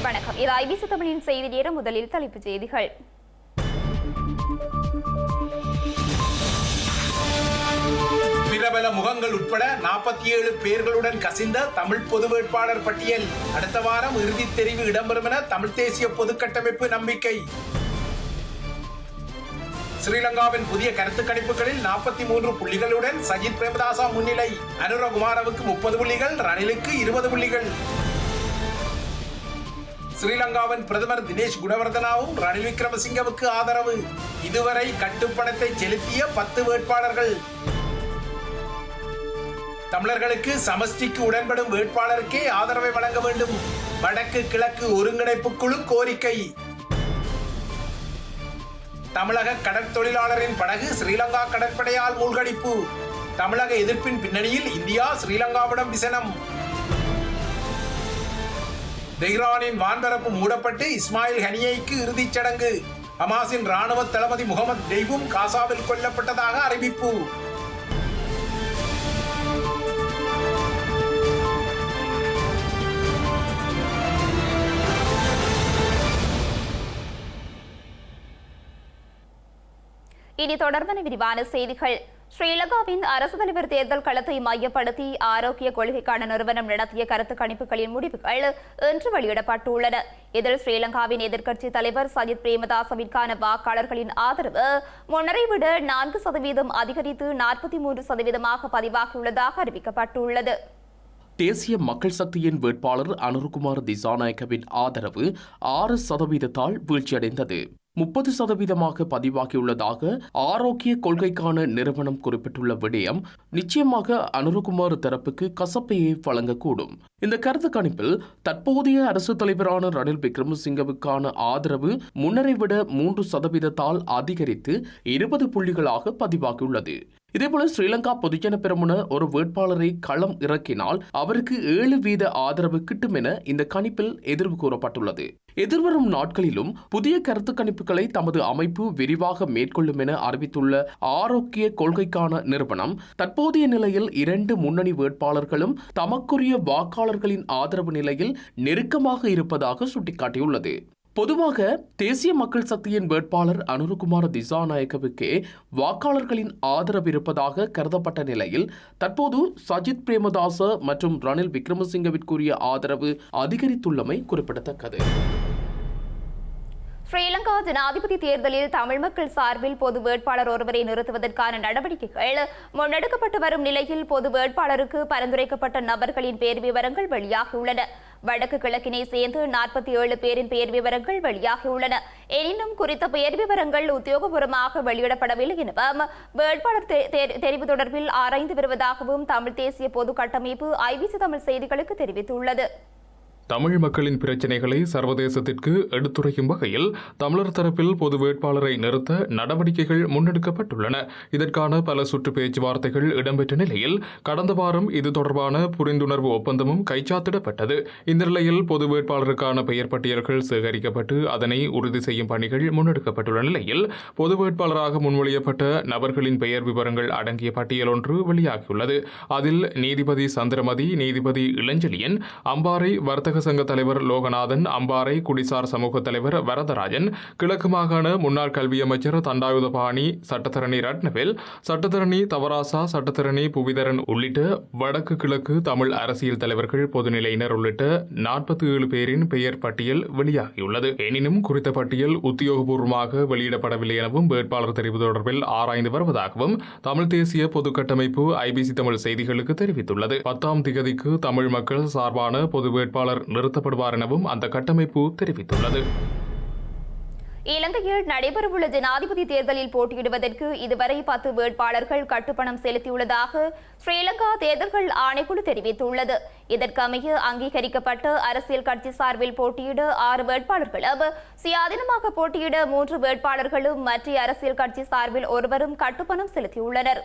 வணக்கம், இது ஐபிசி தமிழின் செய்தி நேரம். முதலில் தலைப்புச் செய்திகள். பிரபல முகங்கள் உட்பட 47 பேர்களுடன் கசிந்த தமிழ் பொது வேட்பாளர் பட்டியல் அடுத்த வாரம் இறுதித் தெரிவு இடம்பெறும் என தமிழ் தேசிய பொது கட்டமைப்பு நம்பிக்கை. ஸ்ரீலங்காவின் புதிய கருத்து கணிப்புகளில் 43 புள்ளிகளுடன் சஜித் பிரேமதாசா முன்னிலை. அனுரகுமாரவுக்கு 30 புள்ளிகள், ரணிலுக்கு 20 புள்ளிகள். ஸ்ரீலங்காவின் பிரதமர் தினேஷ் குணவர்தனாவும் ரணில் விக்ரமசிங்கவுக்கு ஆதரவு. இதுவரை கட்டுப்பணத்தை செலுத்திய 10 வேட்பாளர்கள். தமிழர்களுக்கு சமஷ்டிக்கு உடன்படும் வேட்பாளருக்கே ஆதரவை வழங்க வேண்டும். வடக்கு கிழக்கு ஒருங்கிணைப்பு குழு கோரிக்கை. தமிழக கடற்தொழிலாளரின் படகு ஸ்ரீலங்கா கடற்படையால் மூழ்கடிப்பு. தமிழக எதிர்ப்பின் பின்னணியில் இந்தியா ஸ்ரீலங்காவிடம் விசனம். தெஹ்ரானின் வான்பரப்பு மூடப்பட்டு இஸ்மாயில் ஹனியைக்கு இறுதிச் சடங்கு. ஹமாஸின் ராணுவ தளபதி முகமது டெய்வும் காசாவில் கொல்லப்பட்டதாக அறிவிப்பு. இனி தொடர்பான விரிவான செய்திகள். ஸ்ரீலங்காவின் அரசு தலைவர் தேர்தல் களத்தை மையப்படுத்தி ஆரோக்கிய கொள்கைக்கான நிறுவனம் நடத்திய கருத்து கணிப்புகளின் முடிவுகள் இன்று வெளியிடப்பட்டுள்ளன. இதில் ஸ்ரீலங்காவின் எதிர்க்கட்சி தலைவர் சஜித் பிரேமதாசவிற்கான வாக்காளர்களின் ஆதரவு முன்னரை விட 4% அதிகரித்து 43% பதிவாகியுள்ளதாக அறிவிக்கப்பட்டுள்ளது. தேசிய மக்கள் சக்தியின் வேட்பாளர் அனுர்குமார் திசாநாயக்கவின் ஆதரவு 6% வீழ்ச்சியடைந்தது. 30% பதிவாகியுள்ளதாக ஆரோக்கிய கொள்கைக்கான நிறுவனம் குறிப்பிட்டுள்ள விடயம் நிச்சயமாக அனுர்குமார் தரப்புக்கு கசப்பையை வழங்கக்கூடும். இந்த கருத்து கணிப்பில் தற்போதைய அரசு தலைவரான ரணில் விக்ரமசிங்கவுக்கான ஆதரவு முன்னரை விட 3% அதிகரித்து 20 புள்ளிகளாக பதிவாகியுள்ளது. இதேபோல ஸ்ரீலங்கா பொதுஜன பெரமுன ஒரு வேட்பாளரை களம் இறக்கினால் அவருக்கு 7% ஆதரவு கிட்டும் என இந்த கணிப்பில் எதிர்வு கூறப்பட்டுள்ளது. எதிர்வரும் நாட்களிலும் புதிய கருத்து கணிப்புகளை தமது அமைப்பு விரிவாக மேற்கொள்ளும் என அறிவித்துள்ள ஆரோக்கிய கொள்கைக்கான நிறுவனம் தற்போதைய நிலையில் 2 முன்னணி வேட்பாளர்களும் தமக்குரிய வாக்காளர்களின் ஆதரவு நிலையில் நெருக்கமாக இருப்பதாக சுட்டிக்காட்டியுள்ளது. பொதுவாக தேசிய மக்கள் சக்தியின் வேட்பாளர் அனுர்குமார் திசாநாயக்கவுக்கே வாக்காளர்களின் ஆதரவு இருப்பதாக கருதப்பட்ட நிலையில் தற்போது சஜித் பிரேமதாச மற்றும் ரணில் விக்ரமசிங்கவிற்குரிய ஆதரவு அதிகரித்துள்ளமை குறிப்பிடத்தக்கது. ஸ்ரீலங்கா ஜனாதிபதி தேர்தலில் தமிழ் மக்கள் சார்பில் பொது வேட்பாளர் ஒருவரை நிறுத்துவதற்கான நடவடிக்கைகள் முன்னெடுக்கப்பட்டு வரும் நிலையில் பொது வேட்பாளருக்கு பரிந்துரைக்கப்பட்ட நபர்களின் பெயர் விவரங்கள் வெளியாகியுள்ளன. வடக்கு கிழக்கினை சேர்ந்து 47 பேரின் பெயர் விவரங்கள் வெளியாகியுள்ளன. எனினும் குறித்த பெயர் விவரங்கள் உத்தியோகபூர்வமாக வெளியிடப்படவில்லை எனவும் வேட்பாளர் தெரிவு தொடர்பில் ஆராய்ந்து வருவதாகவும் தமிழ் தேசிய பொது கட்டமைப்பு ஐபிசி தமிழ் செய்திகளுக்கு தெரிவித்துள்ளது. தமிழ் மக்களின் பிரச்சினைகளை சர்வதேசத்திற்கு எடுத்துரைக்கும் வகையில் தமிழர் தரப்பில் பொது வேட்பாளரை நிறுத்த நடவடிக்கைகள் முன்னெடுக்கப்பட்டுள்ளன. இதற்கான பல சுற்று பேச்சுவார்த்தைகள் இடம்பெற்ற நிலையில் கடந்த வாரம் இது தொடர்பான புரிந்துணர்வு ஒப்பந்தமும் கைச்சாத்திடப்பட்டது. இந்த நிலையில் பொது வேட்பாளருக்கான பெயர் பட்டியல்கள் சேகரிக்கப்பட்டு அதனை உறுதி செய்யும் பணிகள் முன்னெடுக்கப்பட்டுள்ள நிலையில் பொது வேட்பாளராக முன்மொழியப்பட்ட நபர்களின் பெயர் விவரங்கள் அடங்கிய பட்டியல் ஒன்று வெளியாகியுள்ளது. அதில் நீதிபதி சந்திரமதி, நீதிபதி இளஞ்செழியன், அம்பாறை வர்த்தக சங்க தலைவர் லோகநாதன், அம்பாறை குடிசார் சமூக தலைவர் வரதராஜன், கிழக்கு மாகாண முன்னாள் கல்வி அமைச்சர் தண்டாயுதபாணி, சட்டத்தரணி ரட்னவேல், சட்டத்தரணி தவராசா, சட்டத்தரணி புவிதரன் உள்ளிட்ட வடக்கு கிழக்கு தமிழ் அரசியல் தலைவர்கள், பொதுநிலையினர் உள்ளிட்ட 47 பேரின் பெயர் பட்டியல் வெளியாகியுள்ளது. எனினும் குறித்த பட்டியல் உத்தியோகபூர்வமாக வெளியிடப்படவில்லை எனவும் வேட்பாளர் தெரிவு தொடர்பில் ஆராய்ந்து வருவதாகவும் தமிழ் தேசிய பொது கட்டமைப்பு ஐபிசி தமிழ் செய்திகளுக்கு தெரிவித்துள்ளது. 10ஆம் திகதிக்கு தமிழ் மக்கள் சார்பான பொது வேட்பாளர் நிறுத்தப்படுவார் எனவும் அந்த கட்டமைப்பு தெரிவித்துள்ளது. இலங்கையில் நடைபெறவுள்ள ஜனாதிபதி தேர்தலில் போட்டியிடுவதற்கு இதுவரை 10 வேட்பாளர்கள் கட்டுப்பணம் செலுத்தியுள்ளதாக ஸ்ரீலங்கா தேர்தல்கள் ஆணைக்குழு தெரிவித்துள்ளது. இதற்கமைய அங்கீகரிக்கப்பட்ட அரசியல் கட்சி சார்பில் போட்டியிட 6 வேட்பாளர்களும், சுயாதீனமாக போட்டியிட 3 வேட்பாளர்களும், மற்ற அரசியல் கட்சி சார்பில் ஒருவரும் கட்டுப்பணம் செலுத்தியுள்ளனர்.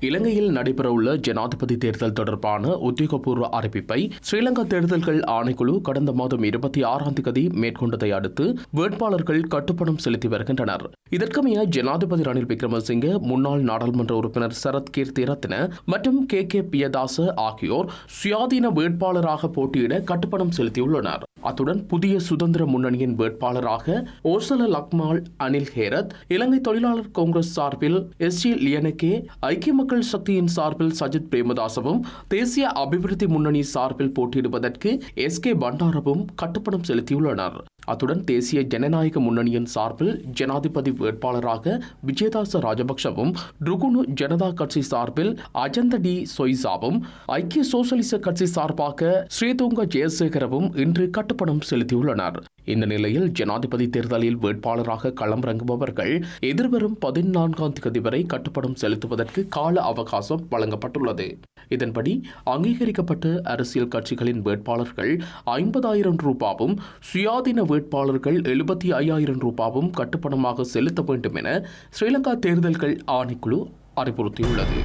இலங்கையில் நடைபெறவுள்ள ஜனாதிபதி தேர்தல் தொடர்பான உத்தியோகபூர்வ அறிவிப்பை ஸ்ரீலங்கா தேர்தல்கள் ஆணைக்குழு கடந்த மாதம் 26ஆம் தேதி மேற்கொண்டதை அடுத்து வேட்பாளர்கள் கட்டுப்பணம் செலுத்தி வருகின்றனர். இதற்கமைய ஜனாதிபதி ரணில் விக்ரமசிங்க, முன்னாள் நாடாளுமன்ற உறுப்பினர் சரத் கீர்த்தி ரத்ன மற்றும் கே பியதாச ஆகியோர் சுயாதீன வேட்பாளராக போட்டியிட கட்டுப்பணம் செலுத்தியுள்ளனர். அத்துடன் புதிய சுதந்திர முன்னணியின் வேட்பாளராக ஓர்சல லக்மால் அனில் ஹேரத், இலங்கை தொழிலாளர் காங்கிரஸ் சார்பில் எஸ்.ஜி. லியனகே, ஐக்கிய மக்கள் சக்தியின் சார்பில் சஜித் பிரேமதாசவும், தேசிய அபிவிருத்தி முன்னணி சார்பில் போட்டியிடுவதற்கு எஸ்.கே. பண்டாரவும் கட்டுப்பணம் செலுத்தியுள்ளனர். அத்துடன் தேசிய ஜனநாயக முன்னணியின் சார்பில் ஜனாதிபதி வேட்பாளராக விஜயதாச ராஜபக்சவும், ருகுணு ஜனதா கட்சி சார்பில் அஜந்த டி சொய்சாவும், ஐக்கிய சோசலிச கட்சி சார்பாக ஸ்ரீதுங்க ஜெயசேகரவும் இன்று கட்டுப்பணம் செலுத்தியுள்ளனர். இந்த நிலையில் ஜனாதிபதி தேர்தலில் வேட்பாளராக களமிறங்குபவர்கள் எதிர்வரும் 14ஆம் தேதி வரை கட்டுப்பணம் செலுத்துவதற்கு கால அவகாசம் வழங்கப்பட்டுள்ளது. இதன்படி அங்கீகரிக்கப்பட்ட அரசியல் கட்சிகளின் வேட்பாளர்கள் 50,000 ரூபாவும், சுயாதீன வேட்பாளர்கள் 75,000 ரூபாவும் கட்டுப்பணமாக செலுத்த வேண்டும் என ஸ்ரீலங்கா தேர்தல்கள் ஆணைக்குழு அறிவுறுத்தியுள்ளது.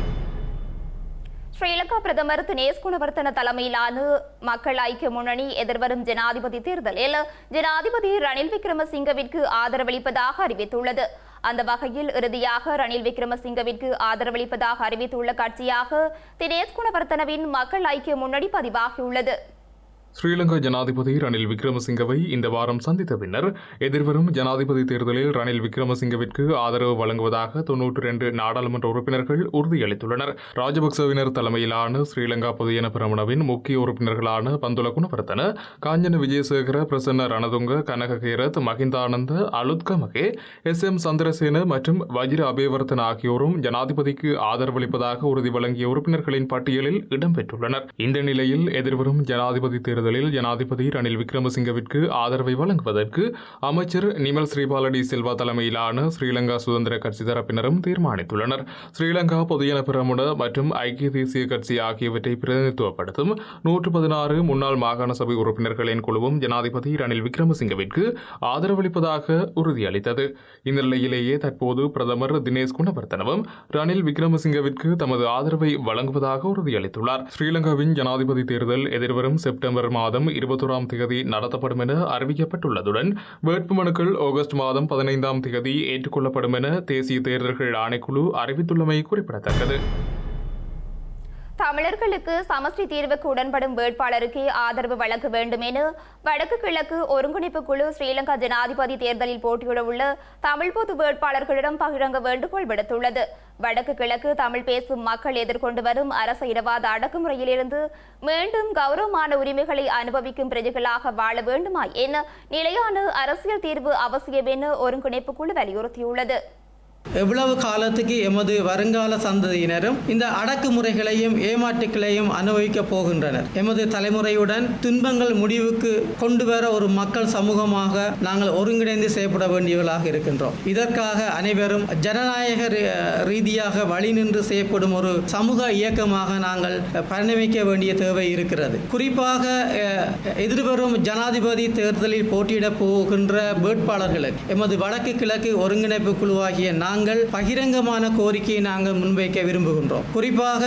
ஸ்ரீலங்கா பிரதமர் தினேஷ் குணவர்த்தன தலைமையிலான மக்கள் ஐக்கிய முன்னணி எதிர்வரும் ஜனாதிபதி தேர்தலில் ஜனாதிபதி ரணில் விக்ரமசிங்கவிற்கு ஆதரவளிப்பதாக அறிவித்துள்ளது. அந்த வகையில் இறுதியாக ரணில் விக்ரமசிங்கவிற்கு ஆதரவளிப்பதாக அறிவித்துள்ள கட்சியாக தினேஷ் குணவர்த்தனவின் மக்கள் ஐக்கிய முன்னணி பதிவாகியுள்ளது. ஸ்ரீலங்கா ஜனாதிபதி ரணில் விக்ரமசிங்கவை இந்த வாரம் சந்தித்த பின்னர் எதிர்வரும் ஜனாதிபதி தேர்தலில் ரணில் விக்ரமசிங்கவிற்கு ஆதரவு வழங்குவதாக 92 நாடாளுமன்ற உறுப்பினர்கள் உறுதியளித்துள்ளனர். ராஜபக்சவினர் தலைமையிலான ஸ்ரீலங்கா பொதுஜன பெரமுனவின் முக்கிய உறுப்பினர்களான பந்துல குணவர்த்தன, காஞ்சன விஜயசேகர, பிரசன்ன ரணதுங்க, கனக கேரத், மஹிந்தானந்த, அலுத்கமகே, எஸ்.எம். சந்திரசேன மற்றும் வஜிர அபேவர்த்தன ஆகியோரும் ஜனாதிபதிக்கு ஆதரவளிப்பதாக உறுதி வழங்கிய உறுப்பினர்களின் பட்டியலில் இடம்பெற்றுள்ளனர். இந்த நிலையில் எதிர்வரும் ஜனாதிபதி தேர்தலில் ஜனாதிபதி ரணில் விக்ரமசிங்கவிற்கு ஆதரவை வழங்குவதற்கு அமைச்சர் நிமல் ஸ்ரீபாலடி சில்வா தலைமையிலான ஸ்ரீலங்கா சுதந்திர கட்சி தரப்பினரும் தீர்மானித்துள்ளனர். ஸ்ரீலங்கா பொதுஜன பெரமுன மற்றும் ஐக்கிய தேசிய கட்சி ஆகியவற்றை பிரதிநிதித்துவப்படுத்தும் 116 முன்னாள் மாகாண சபை உறுப்பினர்களின் குழுவும் ஜனாதிபதி ரணில் விக்ரமசிங்கவிற்கு ஆதரவளிப்பதாக உறுதியளித்தது. இந்த நிலையிலேயே தற்போது பிரதமர் தினேஷ் குணவர்த்தனவும் ரணில் விக்ரமசிங்கவிற்கு தமது ஆதரவை வழங்குவதாக உறுதியளித்துள்ளார். ஸ்ரீலங்காவின் ஜனாதிபதி தேர்தல் எதிர்வரும் செப்டம்பர் மாதம் 21ஆம் தேதி நடத்தப்படும் என அறிவிக்கப்பட்டுள்ளதுடன் வேட்புமனுக்கள் ஆகஸ்ட் மாதம் 15ஆம் தேதி ஏற்றுக்கொள்ளப்படும் என தேசிய தேர்தல்கள் ஆணைக்குழு அறிவித்துள்ளமை குறிப்பிடத்தக்கது. தமிழர்களுக்கு சமஷ்டி தீர்வுக்கு உடன்படும் வேட்பாளருக்கு ஆதரவு வழங்க வேண்டும் என வடக்கு கிழக்கு ஒருங்கிணைப்பு குழு ஸ்ரீலங்கா ஜனாதிபதி தேர்தலில் போட்டியிட உள்ள தமிழ் பொது வேட்பாளர்களிடம் பகிரங்க வேண்டுகோள் விடுத்துள்ளது. வடக்கு கிழக்கு தமிழ் பேசும் மக்கள் எதிர்கொண்டு வரும் அரச இடவாத அடக்குமுறையிலிருந்து மீண்டும் கௌரவமான உரிமைகளை அனுபவிக்கும் பிரஜைகளாக வாழ வேண்டுமா என நிலையான அரசியல் தீர்வு அவசியம் என ஒருங்கிணைப்பு குழு வலியுறுத்தியுள்ளது. எவ்வளவு காலத்துக்கு எமது வருங்கால சந்ததியினரும் இந்த அடக்குமுறைகளையும் ஏமாற்றுகளையும் அனுபவிக்கப் போகின்றனர். எமது தலைமுறையுடன் துன்பங்கள் முடிவுக்கு கொண்டு வர ஒரு மக்கள் சமூகமாக நாங்கள் ஒருங்கிணைந்து செயல்பட வேண்டியவர்களாக இருக்கின்றோம். இதற்காக அனைவரும் ஜனநாயக ரீதியாக வழி நின்று செயல்படும் ஒரு சமூக இயக்கமாக நாங்கள் பரிணமிக்க வேண்டிய தேவை இருக்கிறது. குறிப்பாக எதிர்வரும் ஜனாதிபதி தேர்தலில் போட்டியிட போகின்ற வேட்பாளர்களுக்கு எமது வடக்கு கிழக்கு ஒருங்கிணைப்பு குழுவாகிய நாங்கள் பகிரங்கமான கோரிக்கையை நாங்கள் முன்வைக்க விரும்புகின்றோம். குறிப்பாக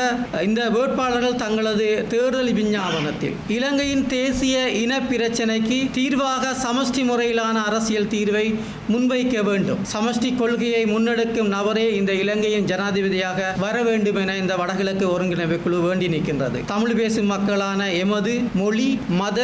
இந்த வேட்பாளர்கள் தங்களது தேர்தல் விஞ்ஞாபனத்தில் இலங்கையின் தேசிய இன பிரச்சனைக்கு தீர்வாக சமஷ்டி முறையிலான அரசியல் தீர்வை முன்வைக்க வேண்டும். சமஷ்டி கொள்கையை முன்னெடுக்கும் நபரே இந்த இலங்கையின் ஜனாதிபதியாக வர வேண்டும் என இந்த வடகிழக்கு ஒருங்கிணைப்பு குழு வேண்டி நிற்கின்றது. தமிழ் பேசும் மக்களான எமது மொழி, மத,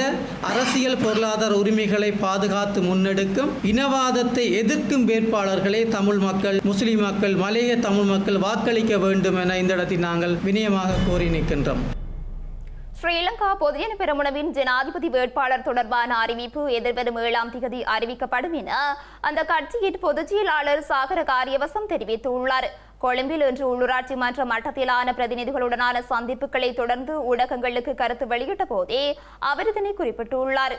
அரசியல், பொருளாதார உரிமைகளை பாதுகாத்து முன்னெடுக்கும் இனவாதத்தை எதிர்க்கும் வேட்பாளர்களை தமிழ் மக்கள், முஸ்லிம் மக்கள், மலைய தமிழ் மக்கள் வாக்களிக்க வேண்டும் என இந்த இடத்தில் நாங்கள் வினயமாக கோரி நிற்கின்றோம். ஸ்ரீலங்கா பொதுஜன பெரமுனவின் ஜனாதிபதி வேட்பாளர் தொடர்பான அறிவிப்பு எதிர்வரும் 7ஆம் தேதி அறிவிக்கப்படும் என அந்த கட்சியின் பொதுச் செயலாளர் சாகர காரியவசம் தெரிவித்துள்ளார். கொழும்பில் இன்று உள்ளூராட்சி மன்ற மட்டத்திலான பிரதிநிதிகளுடனான சந்திப்புகளை தொடர்ந்து ஊடகங்களுக்கு கருத்து வெளியிட்ட போதே அவர் இதனை குறிப்பிட்டுள்ளார்.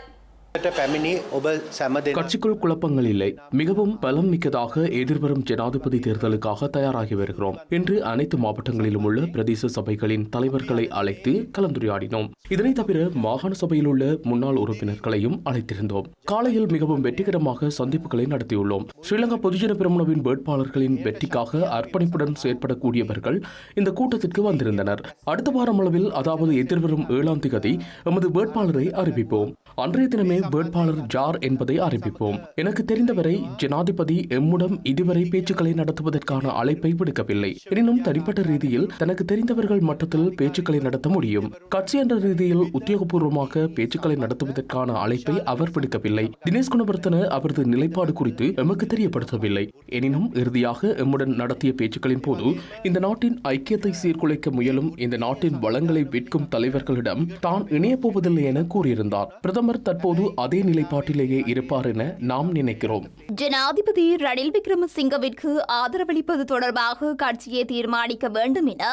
கட்சிக்குள் குழப்பங்கள் இல்லை. மிகவும் பலம் மிக்கதாக எதிர்வரும் ஜனாதிபதி தேர்தலுக்காக தயாராகி வருகிறோம். இன்று அனைத்து மாவட்டங்களிலும் உள்ள பிரதேச சபைகளின் தலைவர்களை அழைத்து கலந்துரையாடினோம். இதனைத் தவிர மாகாண சபையில் உள்ள முன்னாள் உறுப்பினர்களையும் அழைத்திருந்தோம். காலையில் மிகவும் வெற்றிகரமாக சந்திப்புகளை நடத்தியுள்ளோம். ஸ்ரீலங்கா பொதுஜன பெரமுனவின் வேட்பாளர்களின் வெற்றிக்காக அர்ப்பணிப்புடன் செயற்படக்கூடியவர்கள் இந்த கூட்டத்திற்கு வந்திருந்தனர். அடுத்த வாரம் அளவில், அதாவது எதிர்வரும் 7ஆம் தேதி எமது வேட்பாளரை அறிவிப்போம். அன்றைய தினமே வேட்பாளர் ஜார் என்பதை அறிவிப்போம். எனக்கு தெரிந்தவரை ஜனாதிபதி எம்முடன் இதுவரை பேச்சுக்களை நடத்துவதற்கான அழைப்பை விடுக்கவில்லை. எனினும் தனிப்பட்ட ரீதியில் தனக்கு தெரிந்தவர்கள் மட்டத்தில் பேச்சுக்களை நடத்த முடியும். கட்சி என்ற ரீதியில் உத்தியோகபூர்வமாக பேச்சுக்களை நடத்துவதற்கான அழைப்பை அவர் விடுக்கவில்லை. தினேஷ் குணவர்த்தன அவரது நிலைப்பாடு குறித்து எமக்கு தெரியப்படுத்தவில்லை. எனினும் இறுதியாக எம்முடன் நடத்திய பேச்சுக்களின் போது இந்த நாட்டின் ஐக்கியத்தை சீர்குலைக்க முயலும் இந்த நாட்டின் வளங்களை விற்கும் தலைவர்களிடம் தான் இணையப் போவதில்லை என கூறியிருந்தார். பிரதமர் தற்போது அதே நிலைப்பாட்டிலேயே இருப்பார் என நாம் நினைக்கிறோம். ஜனாதிபதி ரணில் விக்ரமசிங்கவிற்கு ஆதரவளிப்பது தொடர்பாக கட்சியை தீர்மானிக்க வேண்டும் என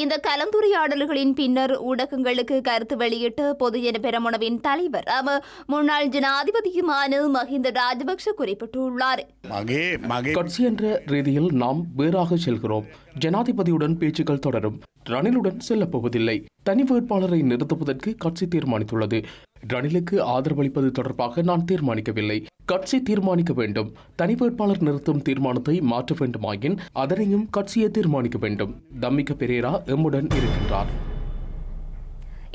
இந்த கலந்துரையாடல்களின் பின்னர் ஊடகங்களுக்கு கருத்து வெளியிட்ட பொதுஜன பெரமுனவின் தலைவர் முன்னாள் ஜனாதிபதியுமான மஹிந்த ராஜபக்ஷ குறிப்பிட்டுள்ளார். கட்சி என்ற ரீதியில் நாம் வேறாக செல்கிறோம். ஜனாதிபதியுடன் பேச்சுக்கள் தொடரும். ரணிலுடன் செல்லப்போவதில்லை. தனி வேட்பாளரை நிறுத்துவதற்கு கட்சி தீர்மானித்துள்ளது. ரணிலுக்கு ஆதரவளிப்பது தொடர்பாக நான் தீர்மானிக்கவில்லை. கட்சி தீர்மானிக்க வேண்டும். தனி வேட்பாளர் நிறுத்தும் தீர்மானத்தை மாற்ற வேண்டுமாயின் அதனையும் கட்சியை தீர்மானிக்க வேண்டும். தம்மிக பெரேரா எம்முடன் இருக்கின்றார்.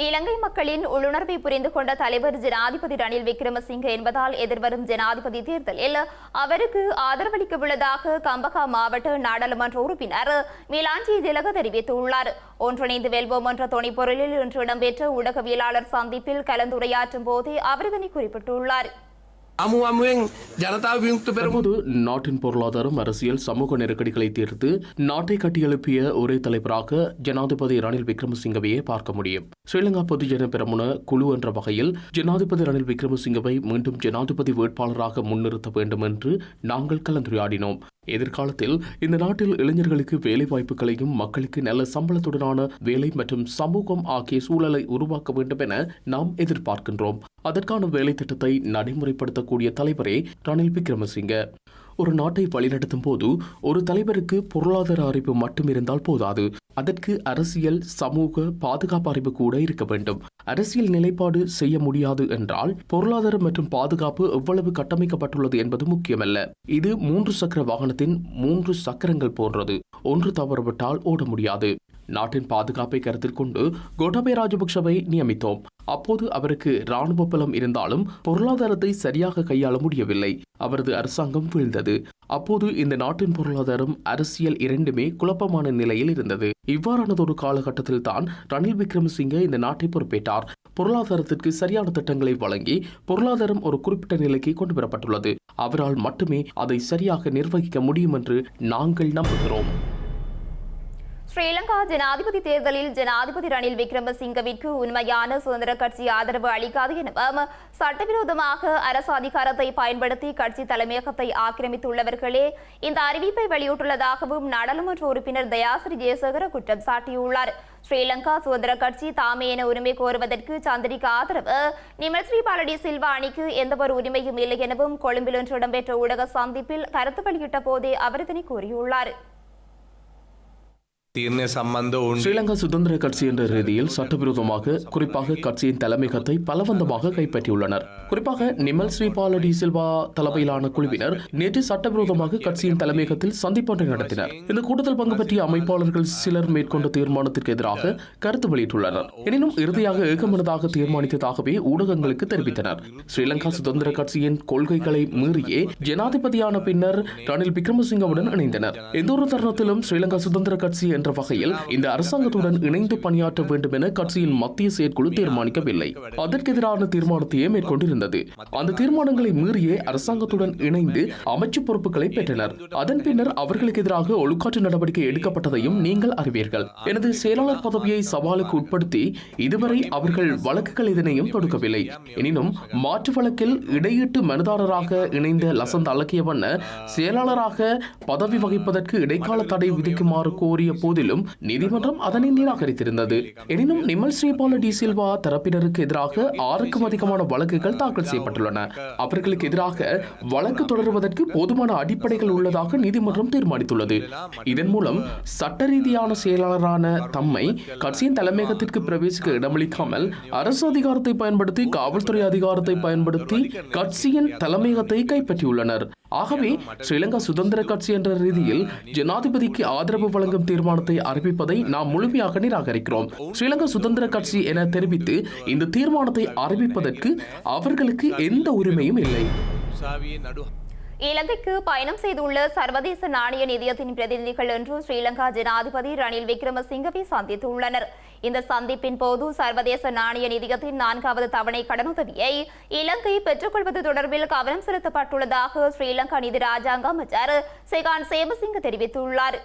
இலங்கை மக்களின் உள்ளுணர்வை புரிந்து கொண்ட தலைவர் ஜனாதிபதி ரணில் விக்ரமசிங்க என்பதால் எதிர்வரும் ஜனாதிபதி தேர்தலில் அவருக்கு ஆதரவளிக்க உள்ளதாக கம்பகா மாவட்ட நாடாளுமன்ற உறுப்பினர் மிலாஞ்சி திலக தெரிவித்துள்ளார். ஒன்றிணைந்து வெல்வோம் என்ற துணைப்பொருளில் இன்று இடம்பெற்ற ஊடகவியலாளர் சந்திப்பில் கலந்துரையாற்றும் போதே அவர் இதனை குறிப்பிட்டுள்ளார். தற்போது நாட்டின் பொருளாதாரம், அரசியல், சமூக நெருக்கடிகளை தீர்த்து நாட்டை கட்டியெழுப்பிய ஒரே தலைவராக ஜனாதிபதி ரணில் விக்ரமசிங்கவையே பார்க்க முடியும். ஸ்ரீலங்கா பொதுஜன பெரமுன குழு என்ற வகையில் ஜனாதிபதி ரணில் விக்ரமசிங்கவை மீண்டும் ஜனாதிபதி வேட்பாளராக முன்னிறுத்த வேண்டும் என்று நாங்கள் கலந்துரையாடினோம். எதிர்காலத்தில் இந்த நாட்டில் இளைஞர்களுக்கு வேலை வாய்ப்புகளையும் மக்களுக்கு நல்ல சம்பளத்துடனான வேலை மற்றும் சமூகம் ஆகிய சூழலை உருவாக்க வேண்டும் என நாம் எதிர்பார்க்கின்றோம். அதற்கான வேலை திட்டத்தை நடைமுறைப்படுத்தக்கூடிய தலைவரே ரணில் விக்ரமசிங்க. ஒரு நாட்டை வழிநடத்தும் போது ஒரு தலைவருக்கு பொருளாதார அறிவு மட்டும் இருந்தால் போதாது. அதற்கு அரசியல், சமூக, பாதுகாப்பு அறிவு கூட இருக்க வேண்டும். அரசியல் நிலைப்பாடு செய்ய முடியாது என்றால் பொருளாதாரம் மற்றும் பாதுகாப்பு எவ்வளவு கட்டமைக்கப்பட்டுள்ளது என்பது முக்கியமல்ல. இது 3 சக்கர வாகனத்தின் 3 சக்கரங்கள் போன்றது. ஒன்று தவறுவிட்டால் ஓட முடியாது. நாட்டின் பாதுகாப்பை கருத்தில் கொண்டு கோட்டாபய ராஜபக்ஷவை நியமித்தோம். அப்போது அவருக்கு இராணுவ பலம் இருந்தாலும் பொருளாதாரத்தை சரியாக கையாள முடியவில்லை. அவரது அரசாங்கம் வீழ்ந்தது. அப்போது இந்த நாட்டின் பொருளாதாரம், அரசியல் இரண்டுமே குழப்பமான நிலையில் இருந்தது. இவ்வாறானதொரு காலகட்டத்தில் தான் ரணில் விக்ரமசிங்க இந்த நாட்டை பொறுப்பேற்றார். பொருளாதாரத்திற்கு சரியான திட்டங்களை வழங்கி பொருளாதாரம் ஒரு குறிப்பிட்ட நிலைக்கு கொண்டு வரப்பட்டுள்ளது. அவரால் மட்டுமே அதை சரியாக நிர்வகிக்க முடியும் என்று நாங்கள் நம்புகிறோம். ஸ்ரீலங்கா ஜனாதிபதி தேர்தலில் ஜனாதிபதி ரணில் விக்ரமசிங்கவிற்கு உண்மையான சுதந்திர கட்சி ஆதரவு அளிக்காது எனவும் சட்டவிரோதமாக அரசு அதிகாரத்தை பயன்படுத்தி கட்சி தலைமையகத்தை ஆக்கிரமித்துள்ளவர்களே இந்த அறிவிப்பை வெளியிட்டுள்ளதாகவும் நாடாளுமன்ற உறுப்பினர் தயாசிறி ஜெயசேகர குற்றம் சாட்டியுள்ளார். ஸ்ரீலங்கா சுதந்திர கட்சி தாமே என உரிமை கோருவதற்கு சந்திரிகா ஆதரவு நிமல் ஸ்ரீபாலடி சில்வா அணிக்கு எந்தவொரு உரிமையும் இல்லை எனவும் கொழும்பில் இன்று இடம்பெற்ற ஊடக சந்திப்பில் கருத்து வெளியிட்ட போதே அவர் இதனை கூறியுள்ளார். ஸ்ரீலங்கா சுதந்திர கட்சி என்ற ரீதியில் சட்டவிரோதமாக, குறிப்பாக கட்சியின் தலைமையகத்தை பலவந்தமாக கைப்பற்றியுள்ளனர். குறிப்பாக நிமல் ஸ்ரீபாலடி சில்வா தலைமையிலான குழுவினர் நேற்று சட்டவிரோதமாக கட்சியின் தலைமையகத்தில் சந்திப்பொன்றை நடத்தினர். இந்த கூட்டத்தில் பங்கு பற்றிய அமைப்பாளர்கள் சிலர் மேற்கொண்ட தீர்மானத்திற்கு எதிராக கருத்து வெளியிட்டுள்ளனர். எனினும் இறுதியாக ஏகமனதாக தீர்மானித்ததாகவே ஊடகங்களுக்கு தெரிவித்தனர். ஸ்ரீலங்கா சுதந்திர கட்சியின் கொள்கைகளை மீறியே ஜனாதிபதியான பின்னர் ரணில் விக்ரமசிங்கவுடன் இணைந்தனர். எந்த ஒரு தருணத்திலும் ஸ்ரீலங்கா சுதந்திர கட்சி என்ற வகையில் இந்த அரசாங்கத்துடன் இணைந்து பணியாற்ற வேண்டும் என கட்சியின் மத்திய செயற்குழு தீர்மானிக்கவில்லை. அதற்கு எதிரான தீர்மானத்தையே மேற்கொண்டிருந்தது. அந்த தீர்மானங்களை மீறியே அரசாங்கத்துடன் இணைந்து அமைச்சு பொறுப்புகளை பெற்றனர். அதன் பின்னர் அவர்களுக்கு எதிராக ஒழுக்காற்று நடவடிக்கை எடுக்கப்பட்டதையும் நீங்கள் அறிவீர்கள். எனது செயலாளர் பதவியை சவாலுக்கு உட்படுத்தி இதுவரை அவர்கள் வழக்குகள் இதனையும் தொடுக்கவில்லை. எனினும் மாற்று வழக்கில் இடையீட்டு மனுதாரராக இணைந்த லசந்த் அலக்கியவண்ண செயலாளராக பதவி வகிப்பதற்கு இடைக்கால தடை விதிக்குமாறு கோரிய போதிலும் நீதிமன்றம் அதனை நிராகரித்திருந்தது. எனினும் நிமல் ஸ்ரீபால டி சில்வா தரப்பினருக்கு எதிராக 6க்கும் அதிகமான வழக்குகள் தாக்கல் செய்யப்பட்டுள்ளன. அவர்களுக்கு எதிராக வழக்கு தொடர்வதற்கு போதுமான அடிப்படைகள் உள்ளதாக நீதிமன்றம் தீர்மானித்துள்ளது. இதன் மூலம் சட்ட ரீதியான செயலாளரான தம்மை கட்சியின் தலைமையகத்திற்கு பிரவேசிக்க இடமளிக்காமல் அரசு அதிகாரத்தை பயன்படுத்தி காவல்துறை அதிகாரத்தை பயன்படுத்தி கட்சியின் தலைமையகத்தை கைப்பற்றியுள்ளனர். ஆகவே ஸ்ரீலங்கா சுதந்திர கட்சி என்ற ரீதியில் ஜனாதிபதிக்கு ஆதரவு வழங்கும் தீர்மானத்தை அறிவிப்பதை நாம் முழுமையாக நிராகரிக்கிறோம். ஸ்ரீலங்கா சுதந்திர கட்சி என தெரிவித்து இந்த தீர்மானத்தை அறிவிப்பதற்கு அவர்களுக்கு எந்த உரிமையும் இல்லை. இலங்கைக்கு பயணம் செய்துள்ள சர்வதேச நாணய நிதியத்தின் பிரதிநிதிகள் இன்று ஸ்ரீலங்கா ஜனாதிபதி ரணில் விக்ரமசிங்கவை சந்தித்துள்ளனர். இந்த சந்திப்பின் போது சர்வதேச நாணய நிதியத்தின் 4வது தவணை கடனுதவியை இலங்கை பெற்றுக்கொள்வது தொடர்பில் கவனம் செலுத்தப்பட்டுள்ளதாக ஸ்ரீலங்கா நிதி ராஜாங்க அமைச்சர் செகான் சேமசிங்க தெரிவித்துள்ளார்.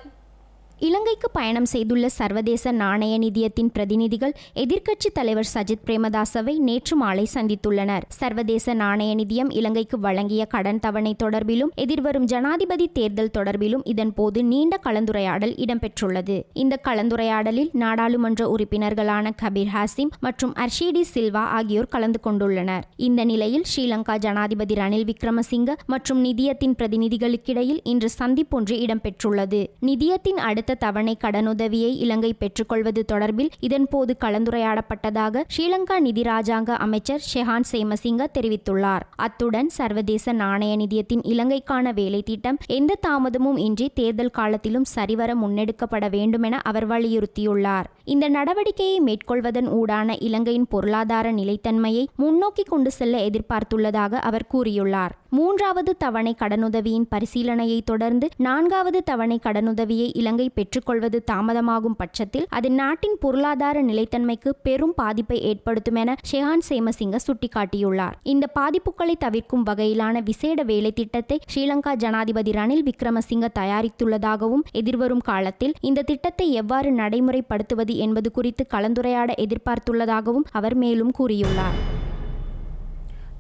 இலங்கைக்கு பயணம் செய்துள்ள சர்வதேச நாணய நிதியத்தின் பிரதிநிதிகள் எதிர்க்கட்சி தலைவர் சஜித் பிரேமதாசவை நேற்று மாலை சந்தித்துள்ளனர். சர்வதேச நாணய நிதியம் இலங்கைக்கு வழங்கிய கடன் தவணை தொடர்பிலும் எதிர்வரும் ஜனாதிபதி தேர்தல் தொடர்பிலும் இதன்போது நீண்ட கலந்துரையாடல் இடம்பெற்றுள்ளது. இந்த கலந்துரையாடலில் நாடாளுமன்ற உறுப்பினர்களான கபீர் ஹாசிம் மற்றும் அர்ஷிடி சில்வா ஆகியோர் கலந்து கொண்டுள்ளனர். இந்த நிலையில் ஸ்ரீலங்கா ஜனாதிபதி ரணில் விக்ரமசிங்க மற்றும் நிதியத்தின் பிரதிநிதிகளுக்கிடையில் இன்று சந்திப்பொன்று இடம்பெற்றுள்ளது. நிதியத்தின் அடுத்த தவணை கடனுதவியை இலங்கை பெற்றுக்கொள்வது தொடர்பில் இதன்போது கலந்துரையாடப்பட்டதாக ஸ்ரீலங்கா நிதி ராஜாங்க அமைச்சர் ஷெஹான் சேமசிங்க தெரிவித்துள்ளார். அத்துடன் சர்வதேச நாணய நிதியத்தின் இலங்கைக்கான வேலை திட்டம் எந்த தாமதமும் இன்றி தேர்தல் காலத்திலும் சரிவர முன்னெடுக்கப்பட வேண்டும் என அவர் வலியுறுத்தியுள்ளார். இந்த நடவடிக்கையை மேற்கொள்வதன் ஊடான இலங்கையின் பொருளாதார நிலைத்தன்மையை முன்னோக்கி கொண்டு செல்ல எதிர்பார்த்துள்ளதாக அவர் கூறியுள்ளார். 3வது தவணை கடனுதவியின் பரிசீலனையை தொடர்ந்து 4வது தவணை கடனுதவியை இலங்கை பெற்றுக்கொள்வது தாமதமாகும் பட்சத்தில் அது நாட்டின் பொருளாதார நிலைத்தன்மைக்கு பெரும் பாதிப்பை ஏற்படுத்தும் என ஷெஹான் சேமசிங்க சுட்டிக்காட்டியுள்ளார். இந்த பாதிப்புகளை தவிர்க்கும் வகையிலான விசேட வேலை திட்டத்தை ஸ்ரீலங்கா ஜனாதிபதி ரணில் விக்ரமசிங்க தயாரித்துள்ளதாகவும் எதிர்வரும் காலத்தில் இந்த திட்டத்தை எவ்வாறு நடைமுறைப்படுத்துவது என்பது குறித்து கலந்துரையாட எதிர்பார்த்துள்ளதாகவும் அவர் மேலும் கூறியுள்ளார்.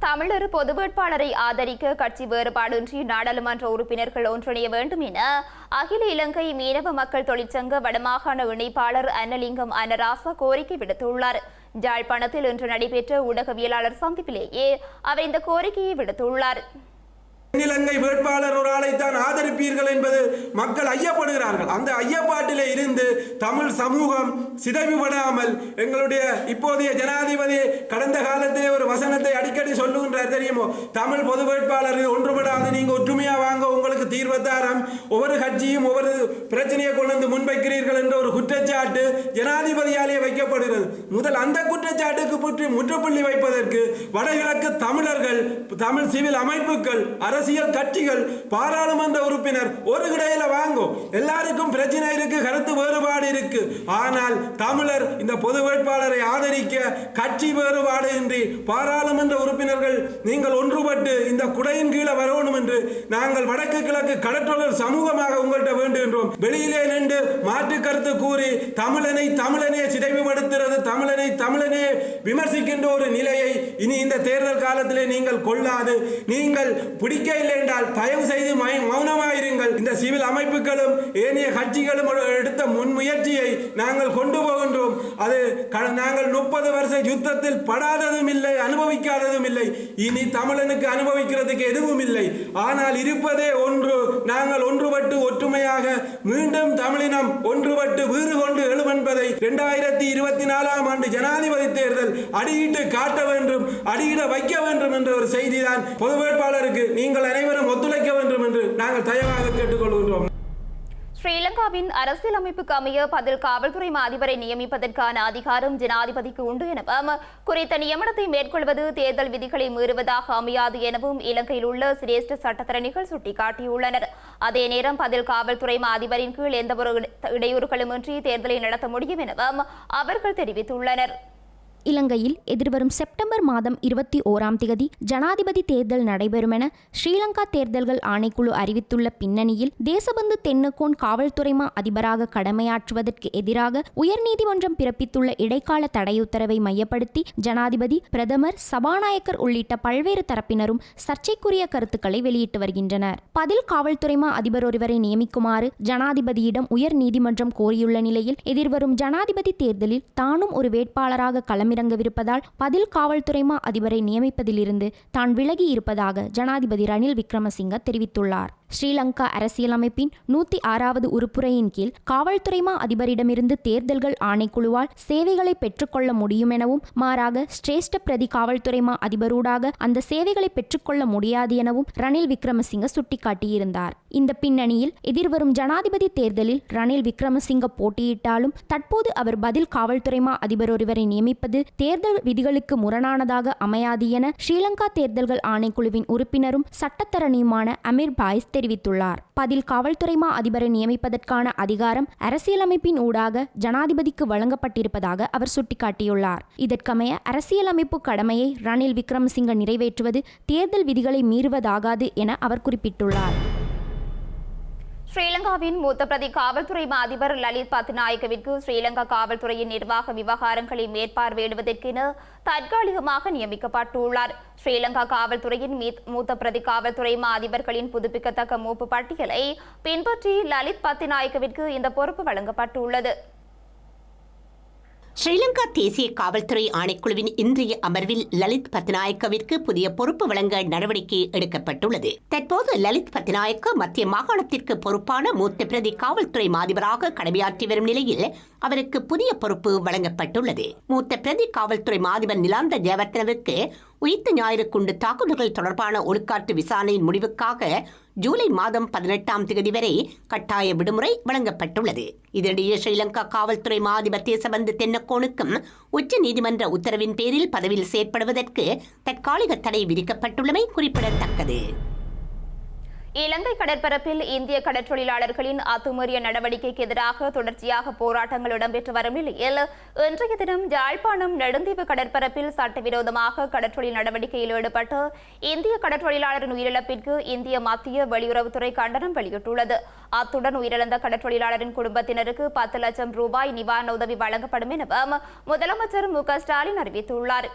தமிழர் பொது வேட்பாளரை ஆதரிக்க கட்சி வேறுபாடின்றி நாடாளுமன்ற உறுப்பினர்கள் ஒன்றிணைய வேண்டும் என அகில இலங்கை மீனவ மக்கள் தொழிற்சங்க வடமாகாண இணைப்பாளர் அன்னலிங்கம் அன்னராசா கோரிக்கை விடுத்துள்ளார். யாழ்ப்பாணத்தில் இன்று நடைபெற்ற ஊடகவியலாளர் சந்திப்பிலேயே அவர் இந்த கோரிக்கையை விடுத்துள்ளார். இலங்கை வேட்பாளர் ஒரு ஆளைத்தான் ஆதரிப்பீர்கள் என்பது மக்கள் ஐயப்படுகிறார்கள். அந்த ஐயப்பாட்டிலே இருந்து தமிழ் சமூகம் சிதைவுபடாமல் எங்களுடைய இப்போதைய ஜனாதிபதி கடந்த காலத்திலே ஒரு வசனத்தை அடிக்கடி சொல்லுகின்றார் தெரியுமோ, தமிழ் பொது வேட்பாளர் ஒன்றுபடாது, நீங்க ஒற்றுமையா வாங்க, உங்களுக்கு தீர்வத்தாரம், ஒவ்வொரு கட்சியும் ஒவ்வொரு பிரச்சனையை கொண்டு வந்து முன்வைக்கிறீர்கள் என்ற ஒரு குற்றச்சாட்டு ஜனாதிபதியாலே வைக்கப்படுகிறது. முதல் அந்த குற்றச்சாட்டுக்கு பற்றி முற்றுப்புள்ளி வைப்பதற்கு வடகிழக்கு தமிழர்கள், தமிழ் சிவில் அமைப்புகள், அரசியல் கட்சிகள், பாராளுமன்ற உறுப்பினர் ஒரு கிடையில வாங்கும். எல்லாருக்கும் பிரச்சனை இருக்கு, கருத்து வேறுபாடு இருக்கு. ஆனால் தமிழர் இந்த பொது வேட்பாளரை ஆதரிக்க கட்சி வேறுபாடு இன்றி பாராளுமன்ற உறுப்பினர்கள் நீங்கள் ஒன்றுபட்டு இந்த குடையின் கீழே வரணும் என்று நாங்கள் வடக்கு கிழக்கு கடற்றொழில் சமூகமாக உங்கள்கிட்ட வேண்டுகின்றோம். வெளியிலே நின்று மாற்று கருத்து கூறி தமிழனே சிதைவுபடுத்துறது, தமிழனே விமர்சிக்கின்ற ஒரு நிலையை இனி இந்த தேர்தல் காலத்திலே நீங்கள் கொள்ளாது. நீங்கள் பிடிக்க இல்லை என்றால் தயவு செய்து மௌனமாயிருங்கள். இந்த சிவில் அமைப்புகளும் ஏனைய கட்சிகளும் எடுத்த முன்முயற்சியை நாங்கள் கொண்டு போகின்றோம். அது நாங்கள் 30 வருஷ யுத்தத்தில் படாததும் இல்லை, அனுபவிக்காததும் இல்லை. இனி தமிழனுக்கு அனுபவிக்கிறதுக்கு எதுவும் இல்லை. ஆனால் இருப்பதே ஒன்று. நாங்கள் ஒன்றுபட்டு ஒற்றுமையாக மீண்டும் தமிழினம் ஒன்றுபட்டு வீறு கொண்டு எழும் என்பதை 2024ஆம் ஆண்டு ஜனாதிபதி தேர்தல் அடியிட்டு காட்ட வேண்டும், அடியிட வைக்க வேண்டும் என்ற ஒரு செய்திதான் பொது வேட்பாளருக்கு நீங்கள் அனைவரும் ஒத்துழைக்க வேண்டும் என்று நாங்கள் தயவாக கேட்டுக்கொள்கின்றோம். ஸ்ரீலங்காவின் அரசியலமைப்புக்கு அமைய பதில் காவல்துறை அதிபரை நியமிப்பதற்கான அதிகாரம் ஜனாதிபதிக்கு உண்டு எனவும் குறித்த நியமனத்தை மேற்கொள்வது தேர்தல் விதிகளை மீறுவதாக அமையாது எனவும் இலங்கையில் உள்ள சிரேஷ்ட சட்டத்தரணிகள் சுட்டிக்காட்டியுள்ளனர். அதே நேரம் பதில் காவல்துறை அதிபரின் கீழ் எந்தவொரு இடையூறுகளுமின்றி தேர்தலை நடத்த முடியும் எனவும் அவர்கள் தெரிவித்துள்ளனர். இலங்கையில் எதிர்வரும் செப்டம்பர் மாதம் 21ஆம் தேதி ஜனாதிபதி தேர்தல் நடைபெறும் என ஸ்ரீலங்கா தேர்தல்கள் ஆணைக்குழு அறிவித்துள்ள பின்னணியில் தேசபந்து தென்னக்கோன் காவல்துறைமா அதிபராக கடமையாற்றுவதற்கு எதிராக உயர்நீதிமன்றம் பிறப்பித்துள்ள இடைக்கால தடையுத்தரவை மையப்படுத்தி ஜனாதிபதி, பிரதமர், சபாநாயகர் உள்ளிட்ட பல்வேறு தரப்பினரும் சர்ச்சைக்குரிய கருத்துக்களை வெளியிட்டு வருகின்றனர். பதில் காவல்துறைமா அதிபர் ஒருவரை நியமிக்குமாறு ஜனாதிபதியிடம் உயர் நீதிமன்றம் கோரியுள்ள நிலையில் எதிர்வரும் ஜனாதிபதி தேர்தலில் தானும் ஒரு வேட்பாளராக களமிறங்கவிருப்பதால் பதில் காவல்துறைமா அதிபரை நியமிப்பதிலிருந்து தான் விலகி இருப்பதாக ஜனாதிபதி ரணில் விக்ரமசிங்க தெரிவித்துள்ளார். ஸ்ரீலங்கா அரசியலமைப்பின் 106வது உறுப்புரையின் கீழ் காவல்துறைமா அதிபரிடமிருந்து தேர்தல்கள் ஆணைக்குழுவால் சேவைகளை பெற்றுக்கொள்ள முடியும் எனவும், மாறாக சிரேஷ்ட பிரதி காவல்துறைமா அதிபரூடாக அந்த சேவைகளை பெற்றுக்கொள்ள முடியாது எனவும் ரணில் விக்ரமசிங்க சுட்டிக்காட்டியிருந்தார். இந்த பின்னணியில் எதிர்வரும் ஜனாதிபதி தேர்தலில் ரணில் விக்ரமசிங்க போட்டியிட்டாலும் தற்போது அவர் பதில் காவல்துறைமா அதிபர் ஒருவரை நியமிப்பது தேர்தல் விதிகளுக்கு முரணானதாக அமையாது என ஸ்ரீலங்கா தேர்தல்கள் ஆணைக்குழுவின் உறுப்பினரும் சட்டத்தரணியுமான அமீர் பாய்ஸ் தெரிவித்துள்ளார். பதில் காவல்துறைமா அதிபரை நியமிப்பதற்கான அதிகாரம் அரசியலமைப்பின் ஊடாக ஜனாதிபதிக்கு வழங்கப்பட்டிருப்பதாக அவர் சுட்டிக்காட்டியுள்ளார். இதற்கமைய அரசியலமைப்பு கடமையை ரணில் விக்ரமசிங்க நிறைவேற்றுவது தேர்தல் விதிகளை மீறுவதாகாது என அவர் குறிப்பிட்டுள்ளார். ஸ்ரீலங்காவின் மூத்த பிரதி காவல்துறை அதிபர் லலித் பத்நாயக்கவிற்கு ஸ்ரீலங்கா காவல்துறையின் நிர்வாக விவகாரங்களை மேற்பார்வையிடுவதற்கென தற்காலிகமாக நியமிக்கப்பட்டுள்ளார். ஸ்ரீலங்கா காவல்துறையின் மூத்த பிரதி காவல்துறை அதிபர்களின் புதுப்பிக்கத்தக்க மூப்பு பட்டியலை பின்பற்றி லலித் பத்நாயக்கவிற்கு இந்த பொறுப்பு வழங்கப்பட்டுள்ளது. ஸ்ரீலங்கா தேசிய காவல்துறை ஆணைக்குழுவின் இன்றைய அமர்வில் லலித் பத்நாயக்கவிற்கு புதிய பொறுப்பு வழங்க நடவடிக்கை எடுக்கப்பட்டுள்ளது. தற்போது லலித் பத்நாயக்க மத்திய மாகாணத்திற்கு பொறுப்பான மூத்த பிரதி காவல்துறை அதிபராக கடமையாற்றி வரும் நிலையில் அவருக்கு புதிய பொறுப்பு வழங்கப்பட்டுள்ளது. மூத்த பிரதி காவல்துறை அதிபர் நிலாந்த ஜெயவர்தனவிற்கு உயிர்த்த ஞாயிறு குண்டு தாக்குதல்கள் தொடர்பான ஒழுக்காற்று விசாரணையின் முடிவுக்காக ஜூலை மாதம் 18ஆம் தேதி வரை கட்டாய விடுமுறை வழங்கப்பட்டுள்ளது. இதனிடையே ஸ்ரீலங்கா காவல்துறை அதிபர் தேசபந்து தென்னக்கோனுக்கும் உச்ச நீதிமன்ற உத்தரவின் பேரில் பதவியில் செயற்படுவதற்கு தற்காலிக தடை விதிக்கப்பட்டுள்ளமை குறிப்பிடத்தக்கது. இலங்கை கடற்பரப்பில் இந்திய கடற்றொழிலாளர்களின் அத்துமீறிய நடவடிக்கைக்கு எதிராக தொடர்ச்சியாக போராட்டங்கள் இடம்பெற்று வரும் நிலையில் இன்றைய தினம் யாழ்ப்பாணம் நெடுந்தீவு கடற்பரப்பில் சட்டவிரோதமாக கடற்றொழில் நடவடிக்கையில் ஈடுபட்ட இந்திய கடற்றொழிலாளரின் உயிரிழப்பிற்கு இந்திய மத்திய வெளியுறவுத்துறை கண்டனம் வெளியிட்டுள்ளது. அத்துடன் உயிரிழந்த கடற்றொழிலாளரின் குடும்பத்தினருக்கு 10 லட்சம் ரூபாய் நிவாரண உதவி வழங்கப்படும் எனவும் முதலமைச்சர் மு.க. ஸ்டாலின் அறிவித்துள்ளார்.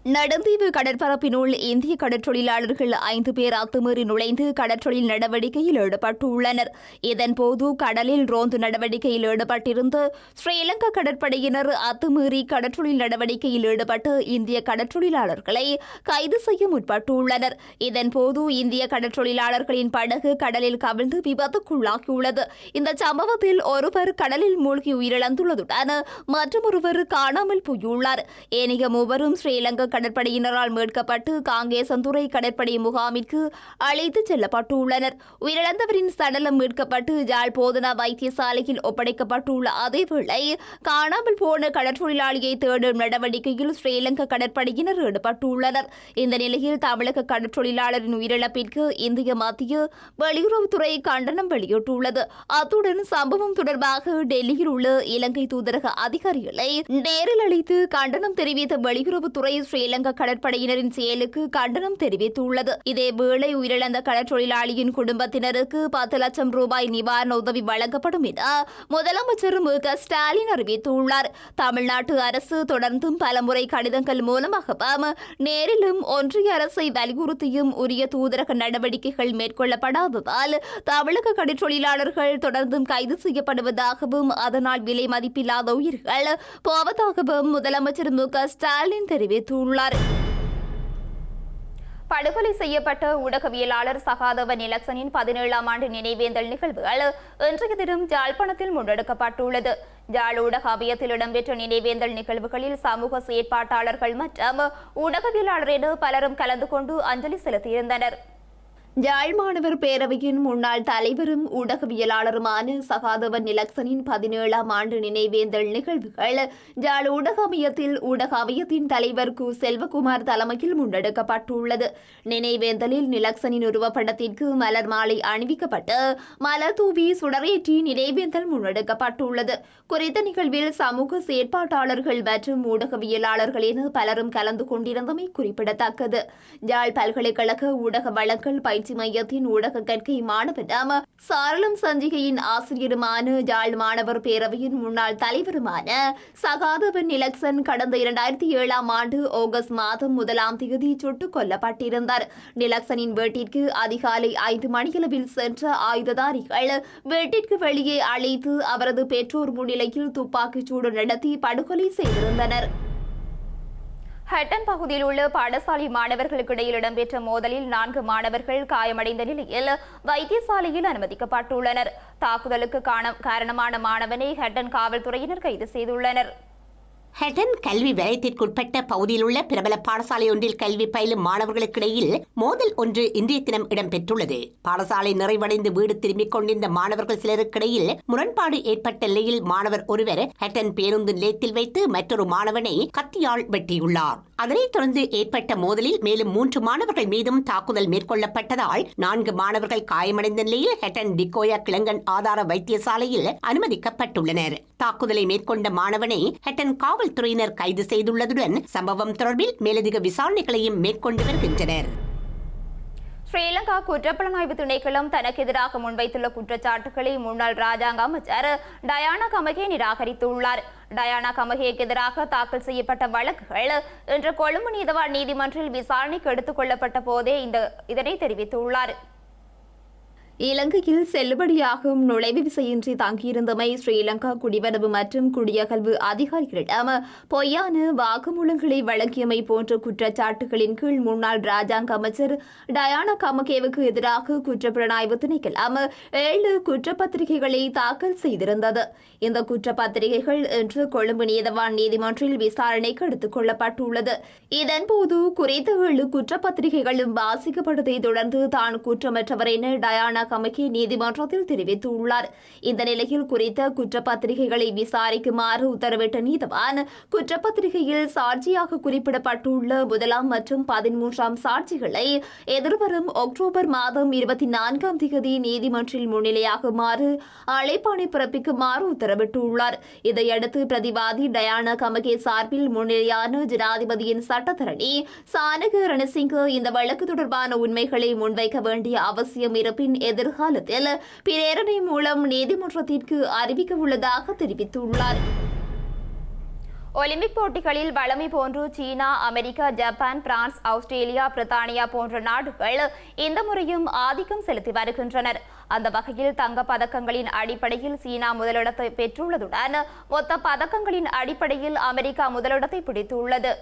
நெடுந்தீவு கடற்பரப்பினுள் இந்திய கடற்றொழிலாளர்கள் 5 பேர் அத்துமீறி நுழைந்து கடற்றொழில் நடவடிக்கையில் ஈடுபட்டுள்ளனர். இதன்போது கடலில் ரோந்து நடவடிக்கையில் ஈடுபட்டிருந்த ஸ்ரீலங்கா கடற்படையினர் அத்துமீறி கடற்றொழில் நடவடிக்கையில் ஈடுபட்டு இந்திய கடற்றொழிலாளர்களை கைது செய்ய முற்பட்டுள்ளனர். இதன்போது இந்திய கடற்றொழிலாளர்களின் படகு கடலில் கவிழ்ந்து விபத்துக்குள்ளாகியுள்ளது. இந்த சம்பவத்தில் ஒருவர் கடலில் மூழ்கி உயிரிழந்துள்ளதுடன் மற்றொருவர் காணாமல் போயுள்ளார். ஏனைய மூவரும் ஸ்ரீலங்கா கடற்படையினரால் மீட்கப்பட்டு காங்கேசந்துறை கடற்படை முகாமிற்கு அழைத்துச் செல்லப்பட்டுள்ளனர். உயிரிழந்தவரின் சடலம் மீட்கப்பட்டு யாழ் போதனா வைத்தியசாலையில் ஒப்படைக்கப்பட்டுள்ள அதேவேளை காணாமல் போன கடற்றொழிலாளியை தேடும் நடவடிக்கையில் ஸ்ரீலங்கா கடற்படையினர் ஈடுபட்டுள்ளனர். இந்த நிலையில் தமிழக கடற்றொழிலாளரின் உயிரிழப்பிற்கு இந்திய மத்திய வெளியுறவுத்துறை கண்டனம் வெளியிட்டுள்ளது. அத்துடன் சம்பவம் தொடர்பாக டெல்லியில் உள்ள இலங்கை தூதரக அதிகாரிகளை நேரில் அழைத்து கண்டனம் தெரிவித்த வெளியுறவுத்துறை ஸ்ரீலங்கா கடற்படையினரின் செயலுக்கு கண்டனம் தெரிவித்துள்ளது. இதேவேளை உயிரிழந்த கடற்றொழிலாளியின் குடும்பத்தினருக்கு 10 லட்சம் ரூபாய் நிவாரண உதவி வழங்கப்படும் என முதலமைச்சர் மு.க. ஸ்டாலின் அறிவித்துள்ளார். தமிழ்நாட்டு அரசு தொடர்ந்தும் பலமுறை கடிதங்கள் மூலமாகவும் நேரிலும் ஒன்றிய அரசை வலியுறுத்தியும் உரிய தூதரக நடவடிக்கைகள் மேற்கொள்ளப்படாததால் தமிழக கடற்றொழிலாளர்கள் தொடர்ந்தும் கைது செய்யப்படுவதாகவும் அதனால் விலை மதிப்பில்லாத உயிர்கள் போவதாகவும் முதலமைச்சர் மு.க. ஸ்டாலின் தெரிவித்துள்ளார். படுகொலை செய்யப்பட்ட ஊடகவியலாளர் சகாதவன் நிலக்சனின் 17ஆம் ஆண்டு நினைவேந்தல் நிகழ்வுகள் இன்றைய தினம் யாழ்ப்பாணத்தில் முன்னெடுக்கப்பட்டுள்ளது. யாழ் ஊடக அவையத்தில் இடம்பெற்ற நினைவேந்தல் நிகழ்வுகளில் சமூக செயற்பாட்டாளர்கள் மற்றும் ஊடகவியலாளர் என பலரும் கலந்து கொண்டு அஞ்சலி செலுத்தியிருந்தனர். யாழ் மாணவர் பேரவையின் முன்னாள் தலைவரும் ஊடகவியலாளருமான சகாதவன் நிலக்சனின் 17ஆம் ஆண்டு நினைவேந்தல் நிகழ்வுகள் யாழ் ஊடக அமையத்தின் தலைவர் கு செல்வகுமார் தலைமையில் முன்னெடுக்கப்பட்டுள்ளது. நினைவேந்தலில் நிலக்சனின் உருவப்படத்திற்கு மலர் மாலை அணிவிக்கப்பட்டு மலர் தூவி சுடரேற்றி நினைவேந்தல் முன்னெடுக்கப்பட்டுள்ளது. குறித்த நிகழ்வில் சமூக செயற்பாட்டாளர்கள் மற்றும் ஊடகவியலாளர்கள் என பலரும் கலந்து கொண்டிருந்தமை குறிப்பிடத்தக்கது. யாழ் பல்கலைக்கழக ஊடக வழங்கல் பயிற்சி மையத்தின் ஊடக கற்கை மாணவரும் சாரளம் சஞ்சிகையின் ஆசிரியருமான யாழ் மாணவர் பேரவையின் முன்னாள் தலைவருமான சகாதவன் நிலக்சன் கடந்த 2007ஆம் ஆண்டு ஆகஸ்ட் மாதம் 1ஆம் தேதி சுட்டுக் கொல்லப்பட்டிருந்தார். நிலக்சனின் வீட்டிற்கு அதிகாலை 5 மணியளவில் சென்ற ஆயுததாரிகள் வீட்டிற்கு வெளியே அழைத்து அவரது பெற்றோர் முன்னிலையில் துப்பாக்கிச் சூடு நடத்தி படுகொலை செய்திருந்தனர். ஹட்டன் பகுதியில் உள்ள பாடசாலை மாணவர்களுக்கு இடையில் இடம்பெற்ற மோதலில் 4 மாணவர்கள் காயமடைந்த நிலையில் வைத்தியசாலையில் அனுமதிக்கப்பட்டுள்ளனர். தாக்குதலுக்கு காரணமான மாணவனை ஹட்டன் காவல்துறையினர் கைது செய்துள்ளனர். ஹெட்டன் கல்வி வலயத்திற்குட்பட்ட பகுதியில் உள்ள பிரபல பாடசாலை ஒன்றில் கல்வி பயிலும் மாணவர்களுக்கிடையில் மோதல் ஒன்று இன்றைய தினம் இடம்பெற்றுள்ளது. பாடசாலை நிறைவடைந்து வீடு திரும்பிக் கொண்டிருந்த மாணவர்கள் சிலருக்கிடையில் முரண்பாடு ஏற்பட்ட நிலையில் மாணவர் ஒருவர் ஹெட்டன் பேருந்து நிலையத்தில் வைத்து மற்றொரு மாணவனை கத்தியால் வெட்டியுள்ளார். அதனைத் தொடர்ந்து ஏற்பட்ட மோதலில் மேலும் 3 மாணவர்கள் மீதும் தாக்குதல் மேற்கொள்ளப்பட்டதால் 4 மாணவர்கள் காயமடைந்த நிலையில் ஹெட்டன் டிகோயா கிளங்கன் ஆதார வைத்தியசாலையில் அனுமதிக்கப்பட்டுள்ளனர். தாக்குதலை மேற்கொண்ட மாணவனை ஹெட்டன் காவல்துறையினர் கைது செய்துள்ளதுடன் சம்பவம் தொடர்பில் மேலதிக விசாரணைகளையும் மேற்கொண்டு வருகின்றனர். ஸ்ரீலங்கா குற்றப்புலனாய்வு திணைக்களம் தனக்கு எதிராக முன்வைத்துள்ள குற்றச்சாட்டுகளை முன்னாள் ராஜாங்க அமைச்சர் டயானா கமகே நிராகரித்துள்ளார். டயானா கமகேக்கு எதிராக தாக்கல் செய்யப்பட்ட வழக்குகள் இன்று கொழும்பு நீதிமன்றில் விசாரணைக்கு எடுத்துக் கொள்ளப்பட்ட போதே இதனை தெரிவித்துள்ளார். இலங்கையில் செல்லுபடியாகும் நுழைவு விசையின்றி தங்கியிருந்தமை ஸ்ரீலங்கா குடிவரவு மற்றும் குடியகல்வு அதிகாரிகளிடம் பொய்யான வாக்குமூலங்களை வழங்கியமை போன்ற குற்றச்சாட்டுகளின் கீழ் முன்னாள் ராஜாங்க அமைச்சர் டயானா கமகேவுக்கு எதிராக குற்றப்புலனாய்வு திணைக்களம் 7 குற்றப்பத்திரிகைகளை தாக்கல் செய்திருந்தது. இந்த குற்றப்பத்திரிகைகள் இன்று கொழும்பு நீதிமன்றில் விசாரணைக்கு எடுத்துக் கொள்ளப்பட்டுள்ளது. இதன்போது குறித்த 7 குற்றப்பத்திரிகைகளும் வாசிக்கப்பட்டதை தொடர்ந்து தான் குற்றமற்றவர் என டயானா கமகே நீதிமன்றத்தில் தெரிவித்துள்ளார். இந்த நிலையில் குறித்த குற்றப்பத்திரிகைகளை விசாரிக்குமாறு உத்தரவிட்ட நீதவான் குற்றப்பத்திரிகையில் சாட்சியாக குறிப்பிடப்பட்டுள்ள 1ஆம் மற்றும் 13ஆம் சாட்சிகளை எதிர்வரும் அக்டோபர் மாதம் 24ஆம் தேதி நீதிமன்றில் முன்னிலையாகுமாறு அழைப்பாணை பிறப்பிக்குமாறு உத்தரவிட்டுள்ளார். இதையடுத்து பிரதிவாதி டயானா கமகே சார்பில் முன்னிலையான ஜனாதிபதியின் சட்டத்தரணி சானக ரணசிங்க இந்த வழக்கு தொடர்பான உண்மைகளை முன்வைக்க வேண்டிய அவசியம் இருப்பின் எதிர்காலத்தில் பிரேரணை மூலம் நீதிமன்றத்திற்கு அறிவிக்க உள்ளதாக தெரிவித்துள்ளார். ஒலிம்பிக் போட்டிகளில் வழமை போன்று சீனா, அமெரிக்கா, ஜப்பான், பிரான்ஸ், ஆஸ்திரேலியா, பிரித்தானியா போன்ற நாடுகள் இந்த முறையும் ஆதிக்கம் செலுத்தி வருகின்றனர். அந்த வகையில் தங்கப் பதக்கங்களின் அடிப்படையில் சீனா முதலிடத்தை பெற்றுள்ளதுடன் மொத்த பதக்கங்களின் அடிப்படையில் அமெரிக்கா முதலிடத்தை பிடித்துள்ளது.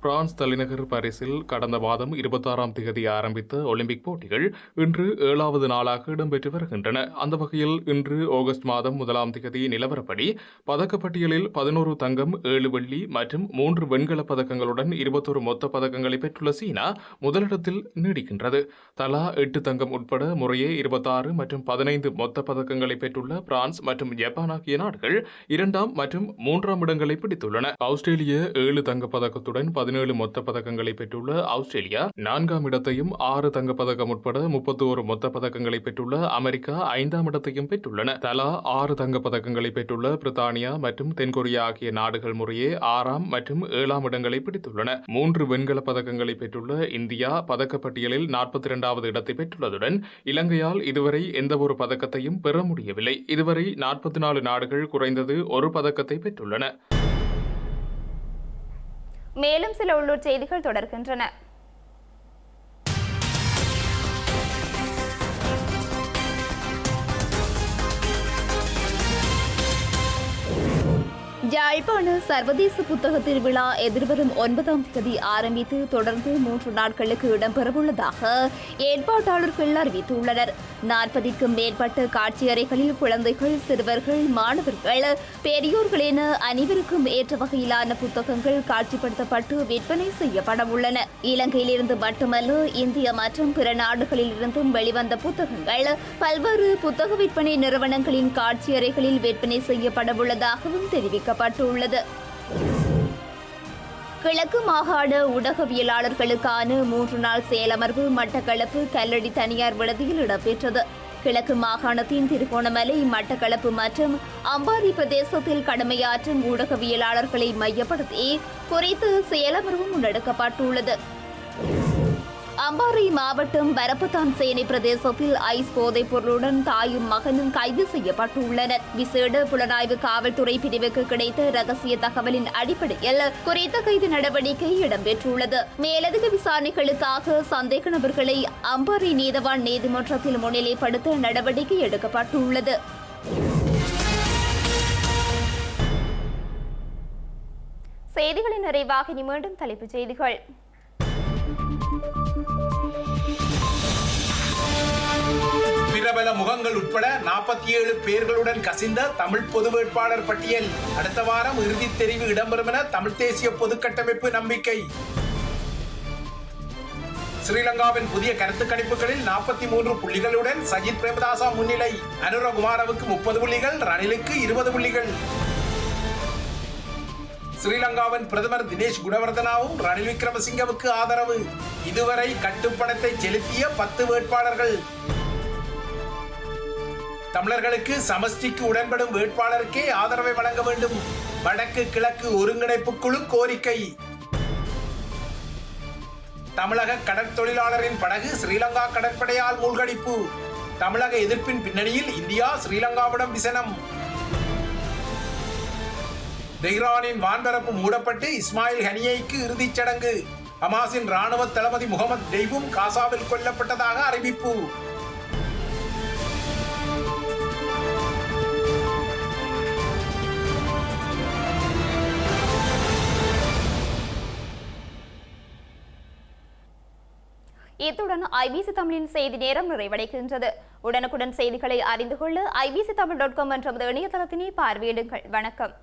பிரான்ஸ் தலைநகர் பாரிஸில் கடந்த மாதம் 26ஆம் தேதி ஆரம்பித்த ஒலிம்பிக் போட்டிகள் இன்று 7வது நாளாக இடம்பெற்று வருகின்றன. அந்த வகையில் இன்று ஆகஸ்ட் மாதம் 1ஆம் தேதி நிலவரப்படி பதக்கப்பட்டியலில் 11 தங்கம், 7 வெள்ளி மற்றும் 3 வெண்கலப் பதக்கங்களுடன் 21 மொத்த பதக்கங்களை பெற்றுள்ள சீனா முதலிடத்தில் நீடிக்கின்றது. தலா 8 தங்கம் உட்பட முறையே 26 மற்றும் 15 மொத்த பதக்கங்களை பெற்றுள்ள பிரான்ஸ் மற்றும் ஜப்பான் ஆகிய நாடுகள் 2ஆம் மற்றும் 3ஆம் இடங்களை பிடித்துள்ளன. ஆஸ்திரேலிய 7 தங்கப் பதக்கத்துடன் 17 மொத்த பதக்கங்களை பெற்றுள்ள ஆஸ்திரேலியா 4ஆம் இடத்தையும் 6 தங்கப்பதக்கம் உட்பட 31 மொத்த பதக்கங்களை பெற்றுள்ள அமெரிக்கா 5ஆம் இடத்தையும் பெற்றுள்ளன. தலா 6 தங்கப்பதக்கங்களை பெற்றுள்ள பிரித்தானியா மற்றும் தென்கொரியா ஆகிய நாடுகள் முறையே 6ஆம் மற்றும் 7ஆம் இடங்களை பிடித்துள்ளன. 3 வெண்கல பதக்கங்களை பெற்றுள்ள இந்தியா பதக்கப்பட்டியலில் 42வது இடத்தை பெற்றுள்ளதுடன் இலங்கையால் இதுவரை எந்தவொரு பதக்கத்தையும் பெற முடியவில்லை. இதுவரை 44 நாடுகள் குறைந்தது ஒரு பதக்கத்தை பெற்றுள்ளன. மேலும் சில உள்ளூர் செய்திகள் தொடர்கின்றன. யாழ்ப்பாண சர்வதேச புத்தக திருவிழா எதிர்வரும் 9ஆம் தேதி ஆரம்பித்து தொடர்ந்து 3 நாட்களுக்கு இடம்பெறவுள்ளதாக ஏற்பாட்டாளர்கள் அறிவித்துள்ளனர். 40க்கும் மேற்பட்ட காட்சியறைகளில் குழந்தைகள், சிறுவர்கள், மாணவர்கள், பெரியோர்கள் என அனைவருக்கும் ஏற்ற வகையிலான புத்தகங்கள் காட்சிப்படுத்தப்பட்டு விற்பனை செய்யப்பட உள்ளன. இலங்கையிலிருந்து மட்டுமல்ல, இந்தியா மற்றும் பிற நாடுகளில் இருந்தும் வெளிவந்த புத்தகங்கள் பல்வேறு புத்தக விற்பனை நிறுவனங்களின் காட்சியறைகளில் விற்பனை செய்யப்பட உள்ளதாகவும் தெரிவிக்கப்பட்டுள்ளது. கிழக்கு மாகாண ஊடகவியலாளர்களுக்கான 3 நாள் செயலமர்வு மட்டக்களப்பு கல்லடி தனியார் விடுதியில் இடம்பெற்றது. கிழக்கு மாகாணத்தின் திருகோணமலை, மட்டக்களப்பு மற்றும் அம்பாறை பிரதேசத்தில் கடமையாற்றும் ஊடகவியலாளர்களை மையப்படுத்தி குறித்து செயலமர்வு முன்னெடுக்கப்பட்டுள்ளது. அம்பாறை மாவட்டம் பரப்பத்தான் சேனை பிரதேசத்தில் ஐஸ் போதைப் பொருளுடன் தாயும் மகனும் கைது செய்யப்பட்டுள்ளனர். விசேட புலனாய்வு காவல்துறை பிரிவுக்கு கிடைத்த ரகசிய தகவலின் அடிப்படையில் குறித்த கைது நடவடிக்கை இடம்பெற்றுள்ளது. மேலதிக விசாரணைகளுக்காக சந்தேக நபர்களை அம்பாறை நீதவான் நீதிமன்றத்தில் முன்னிலைப்படுத்த நடவடிக்கை எடுக்கப்பட்டுள்ளது. செய்திகளின் நிறைவாக இனி மீண்டும் தலைப்புச் செய்திகள். பிரபல முகங்கள் உட்பட 47 பேர்களுடன் கசிந்த தமிழ் பொது வேட்பாளர் பட்டியல் அடுத்த வாரம் இறுதித் தெரிவு இடம்பெறும் என தமிழ் தேசிய பொதுக்கட்டமைப்பு நம்பிக்கை. ஸ்ரீலங்காவின் புதிய கருத்து கணிப்புகளில் 43 புள்ளிகளுடன் சஜித் பிரேமதாசா முன்னிலை. அனுரகுமாரவுக்கு 30 புள்ளிகள், ரணிலுக்கு 20 புள்ளிகள். ஸ்ரீலங்காவின் பிரதமர் தினேஷ் குணவர்தனாவும் ரணில் விக்ரமசிங்கவுக்கு ஆதரவு. இதுவரை கட்டுப்பணத்தை செலுத்திய 10 வேட்பாளர்கள். தமிழர்களுக்கு சமஷ்டிக்கு உடன்படும் வேட்பாளருக்கே ஆதரவை வழங்க வேண்டும். வடக்கு கிழக்கு ஒருங்கிணைப்பு குழு கோரிக்கை. தமிழக கடற்தொழிலாளரின் படகு ஸ்ரீலங்கா கடற்படையால் மூழ்கடிப்பு. தமிழக எதிர்ப்பின் பின்னணியில் இந்தியா ஸ்ரீலங்காவிடம் விசனம். தெஹ்ரானின் வான்பரப்பு மூடப்பட்டு இஸ்மாயில் ஹனியைக்கு இறுதிச் சடங்கு. ஹமாஸின் ராணுவ தளபதி முகமது டெய்வும் காசாவில் கொல்லப்பட்டதாக அறிவிப்பு. இத்துடன் ஐபிசி தமிழின் செய்தி நேரம் நிறைவடைகின்றது. உடனுக்குடன் செய்திகளை அறிந்து கொள்ள ibctamil.com என்ற இணையதளத்தினை பார்வையிடுங்கள். வணக்கம்.